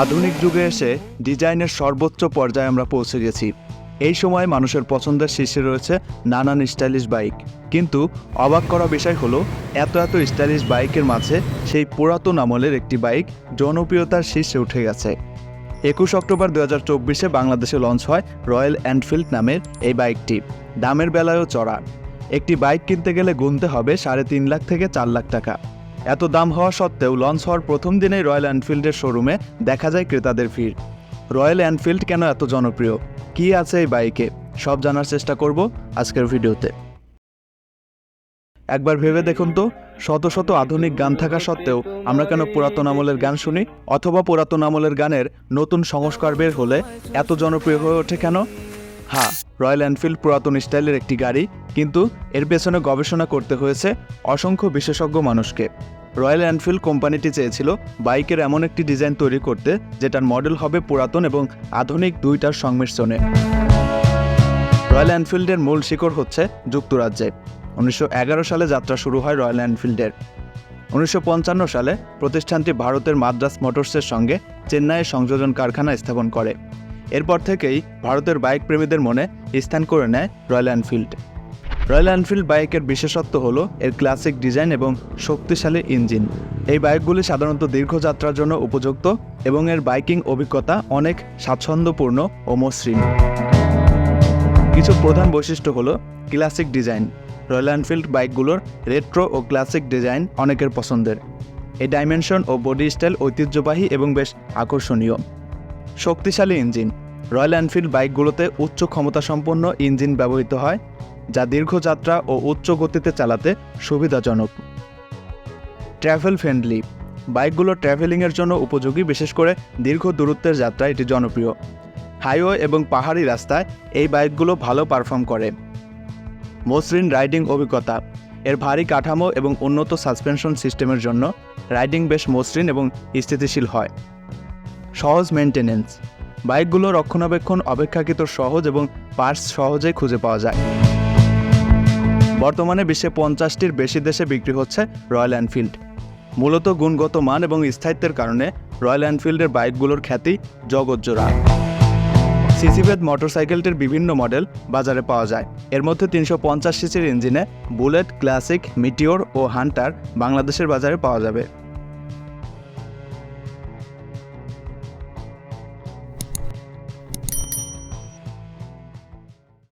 আধুনিক যুগে এসে ডিজাইনের সর্বোচ্চ পর্যায়ে আমরা পৌঁছে গেছি। এই সময় মানুষের পছন্দের শীর্ষে রয়েছে নানান স্টাইলিশ বাইক। কিন্তু অবাক করা বিষয় হলো এত স্টাইলিশ বাইকের মাঝে সেই পুরাতন আমলের একটি বাইক জনপ্রিয়তার শীর্ষে উঠে গেছে। 21 অক্টোবর 2024 বাংলাদেশে লঞ্চ হয় রয়্যাল এনফিল্ড নামের এই বাইকটি। দামের বেলায়ও চড়া। একটি বাইক কিনতে গেলে গুনতে হবে 3.5 লাখ থেকে 4 লাখ টাকা। এত দাম হওয়া সত্ত্বেও লঞ্চ হওয়ার প্রথম দিনেই রয়্যাল এনফিল্ডের শোরুমে দেখা যায় ক্রেতাদের ভিড়। রয়্যাল এনফিল্ড কেন এত জনপ্রিয়, কী আছে এই বাইকে, সব জানার চেষ্টা করব আজকের ভিডিওতে। একবার ভেবে দেখুন তো, শত শত আধুনিক গান থাকা সত্ত্বেও আমরা কেন পুরাতন আমলের গান শুনি, অথবা পুরাতন আমলের গানের নতুন সংস্কার বের হলে এত জনপ্রিয় হয়ে ওঠে কেন? হ্যাঁ, রয়্যাল এনফিল্ড পুরাতন স্টাইলের একটি গাড়ি, কিন্তু এর পেছনে গবেষণা করতে হয়েছে অসংখ্য বিশেষজ্ঞ মানুষকে। রয়্যাল এনফিল্ড কোম্পানিটি চেয়েছিল বাইকের এমন একটি ডিজাইন তৈরি করতে যেটার মডেল হবে পুরাতন এবং আধুনিক দুইটার সংমিশ্রণে। রয়্যাল এনফিল্ডের মূল শিকড় হচ্ছে যুক্তরাজ্যে। 1911 সালে যাত্রা শুরু হয় রয়্যাল এনফিল্ডের। 1955 সালে প্রতিষ্ঠানটি ভারতের মাদ্রাস মোটরসের সঙ্গে চেন্নাইয়ে সংযোজন কারখানা স্থাপন করে। এরপর থেকেই ভারতের বাইক প্রেমীদের মনে স্থান করে নেয় রয়্যাল এনফিল্ড। রয়্যাল এনফিল্ড বাইকের বিশেষত্ব হলো এর ক্লাসিক ডিজাইন এবং শক্তিশালী ইঞ্জিন। এই বাইকগুলি সাধারণত দীর্ঘযাত্রার জন্য উপযুক্ত এবং এর বাইকিং অভিজ্ঞতা অনেক স্বাচ্ছন্দ্যপূর্ণ ও মসৃণ। কিছু প্রধান বৈশিষ্ট্য হলো ক্লাসিক ডিজাইন। রয়্যাল এনফিল্ড বাইকগুলোর রেট্রো ও ক্লাসিক ডিজাইন অনেকের পছন্দের। এই ডাইমেনশন ও বডি স্টাইল ঐতিহ্যবাহী এবং বেশ আকর্ষণীয়। শক্তিশালী ইঞ্জিন। রয়্যাল এনফিল্ড বাইকগুলোতে উচ্চ ক্ষমতাসম্পন্ন ইঞ্জিন ব্যবহৃত হয়, যা দীর্ঘযাত্রা ও উচ্চ গতিতে চালাতে সুবিধাজনক। Travel friendly. বাইকগুলো ট্র্যাভেলিংয়ের জন্য উপযোগী, বিশেষ করে দীর্ঘ দূরত্বের যাত্রায় এটি জনপ্রিয়। হাইওয়ে এবং পাহাড়ি রাস্তায় এই বাইকগুলো ভালো পারফর্ম করে। মসৃণ রাইডিং অভিজ্ঞতা। এর ভারী কাঠামো এবং উন্নত সাসপেনশন সিস্টেমের জন্য রাইডিং বেশ মসৃণ এবং স্থিতিশীল হয়। সহজ মেনটেনেন্স। বাইকগুলো রক্ষণাবেক্ষণ অপেক্ষাকৃত সহজ এবং পার্টস সহজেই খুঁজে পাওয়া যায়। বর্তমানে বিশ্বে 50টির বেশি দেশে বিক্রি হচ্ছে রয়্যাল এনফিল্ড। মূলত গুণগত মান এবং স্থায়িত্বের কারণে রয়্যাল এনফিল্ডের বাইকগুলোর খ্যাতি জগৎজোড়া। সিসিভেদ মোটরসাইকেলটির বিভিন্ন মডেল বাজারে পাওয়া যায়। এর মধ্যে 350 সিসির ইঞ্জিনে বুলেট, ক্লাসিক, মিটিওর ও হান্টার বাংলাদেশের বাজারে পাওয়া যাবে।